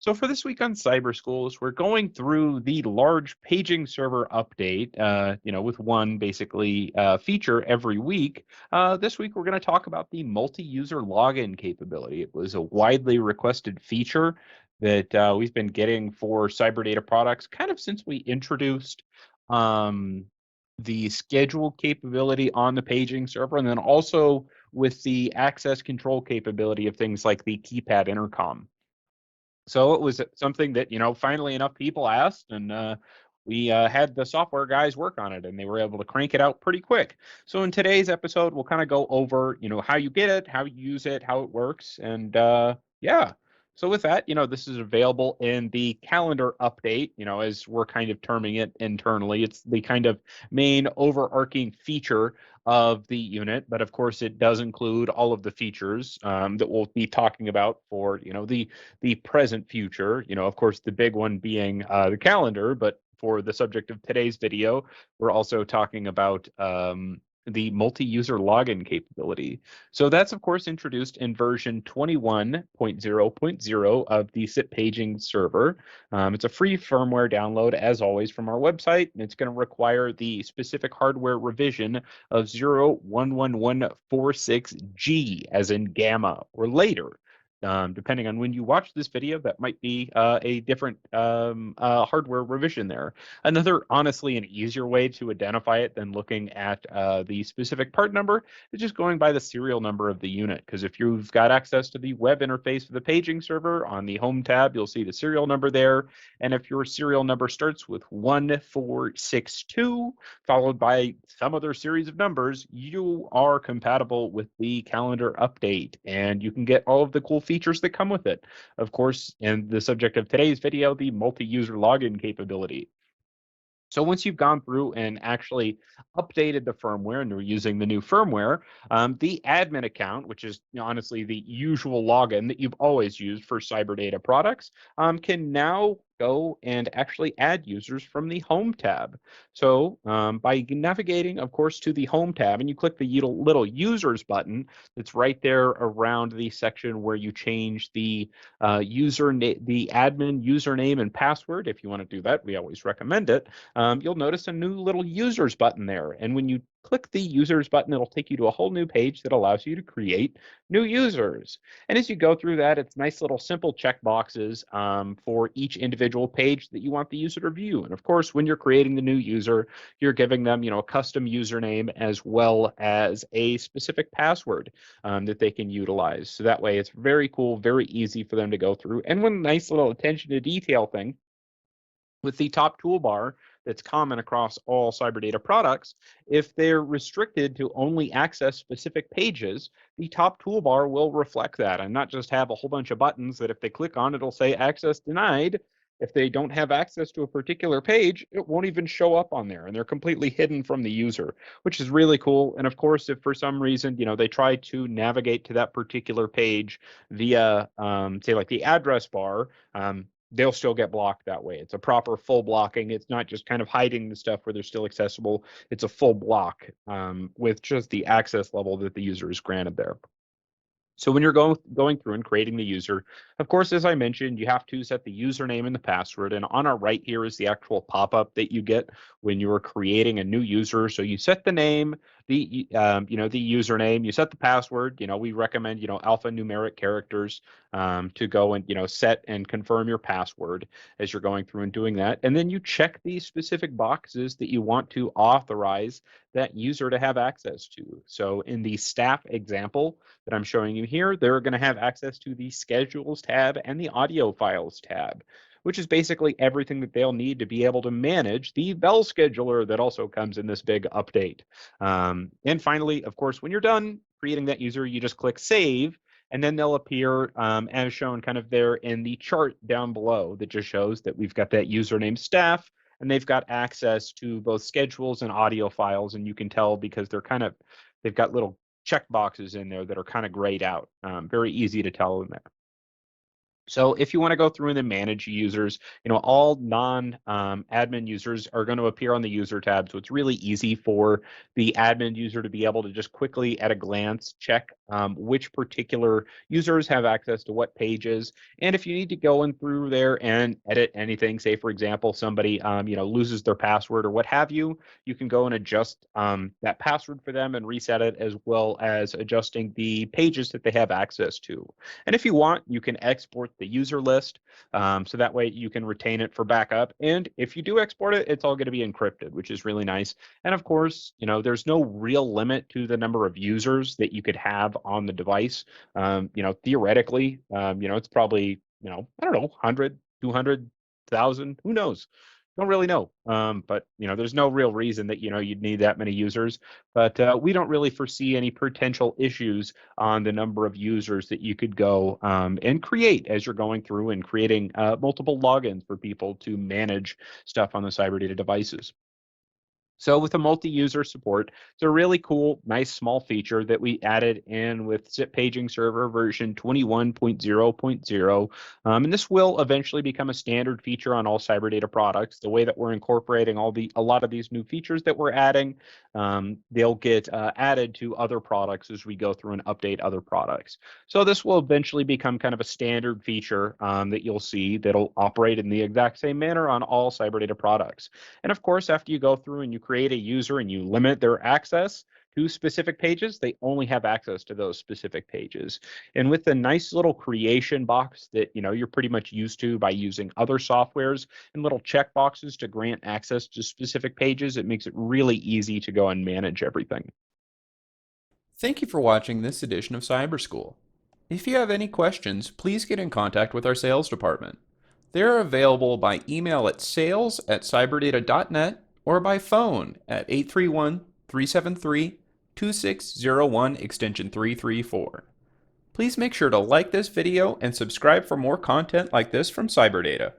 So for this week on Cyber Schools, we're going through the large paging server update, with one basically feature every week. This week, we're going to talk about the multi-user login capability. It was a widely requested feature that we've been getting for CyberData products kind of since we introduced um, the schedule capability on the paging server, and then also with the access control capability of things like the keypad intercom. So it was something that, finally enough people asked, and we had the software guys work on it, and they were able to crank it out pretty quick. So in today's episode, we'll kind of go over, how you get it, how you use it, how it works, and yeah. So with that, this is available in the calendar update, as we're kind of terming it internally. It's the kind of main overarching feature of the unit, but of course it does include all of the features that we'll be talking about for the present future. Of course, the big one being the calendar, but for the subject of today's video, we're also talking about the multi-user login capability. So that's, of course, introduced in version 21.0.0 of the SIP paging server. It's a free firmware download, as always, from our website, and it's going to require the specific hardware revision of 0.11146G, as in gamma, or later. Depending on when you watch this video, that might be a different hardware revision there. Another, honestly, an easier way to identify it than looking at the specific part number is just going by the serial number of the unit. Because if you've got access to the web interface of the paging server, on the home tab, you'll see the serial number there. And if your serial number starts with 1462, followed by some other series of numbers, you are compatible with the calendar update, and you can get all of the cool features that come with it. Of course, and the subject of today's video, the multi-user login capability. So once you've gone through and actually updated the firmware and you're using the new firmware, the admin account, which is honestly the usual login that you've always used for CyberData products, can now go and actually add users from the Home tab. So by navigating, of course, to the Home tab, and you click the little Users button that's right there around the section where you change the the admin username and password. If you want to do that, we always recommend it. You'll notice a new little users button there. And when you click the users button, it'll take you to a whole new page that allows you to create new users. And as you go through that, it's nice little simple check boxes for each individual page that you want the user to view. And of course, when you're creating the new user, you're giving them, a custom username as well as a specific password that they can utilize. So that way it's very cool, very easy for them to go through. And one nice little attention to detail thing with the top toolbar that's common across all CyberData products, if they're restricted to only access specific pages, the top toolbar will reflect that and not just have a whole bunch of buttons that if they click on, it'll say access denied. If they don't have access to a particular page, it won't even show up on there, and they're completely hidden from the user, which is really cool. And of course, if for some reason, they try to navigate to that particular page via, say, like the address bar, they'll still get blocked that way. It's a proper full blocking. It's not just kind of hiding the stuff where they're still accessible. It's a full block with just the access level that the user is granted there. So when you're going through and creating the user, of course, as I mentioned, you have to set the username and the password. And on our right here is the actual pop-up that you get when you're creating a new user. So you set the name, the the username, you set the password. We recommend alphanumeric characters to go and set and confirm your password as you're going through and doing that. And then you check the specific boxes that you want to authorize that user to have access to. So in the staff example that I'm showing you here, they're going to have access to the schedules tab and the audio files tab, which is basically everything that they'll need to be able to manage the bell scheduler that also comes in this big update. And finally, of course, when you're done creating that user, you just click save, and then they'll appear as shown kind of there in the chart down below that just shows that we've got that username staff, and they've got access to both schedules and audio files. And you can tell because they've got little check boxes in there that are kind of grayed out. Very easy to tell in there. So if you want to go through and then manage users, all non admin users are going to appear on the user tab. So it's really easy for the admin user to be able to just quickly at a glance check which particular users have access to what pages. And if you need to go in through there and edit anything, say for example, somebody loses their password or what have you, you can go and adjust that password for them and reset it, as well as adjusting the pages that they have access to. And if you want, you can export the user list. So that way you can retain it for backup. And if you do export it, it's all going to be encrypted, which is really nice. And of course, there's no real limit to the number of users that you could have on the device. Theoretically, it's probably, I don't know, 100, 200,000, who knows? Don't really know. But there's no real reason that you'd need that many users. But we don't really foresee any potential issues on the number of users that you could go and create as you're going through and creating multiple logins for people to manage stuff on the CyberData devices. So with a multi-user support, it's a really cool, nice small feature that we added in with Zip Paging Server version 21.0.0. And this will eventually become a standard feature on all CyberData products. The way that we're incorporating a lot of these new features that we're adding, they'll get added to other products as we go through and update other products. So this will eventually become kind of a standard feature that you'll see that'll operate in the exact same manner on all CyberData products. And of course, after you go through and you create a user and you limit their access to specific pages, they only have access to those specific pages. And with the nice little creation box that you're pretty much used to by using other softwares and little check boxes to grant access to specific pages, it makes it really easy to go and manage everything. Thank you for watching this edition of Cyber School. If you have any questions, please get in contact with our sales department. They are available by email at sales@cyberdata.net or by phone at 831-373-2601 extension 334. Please make sure to like this video and subscribe for more content like this from CyberData.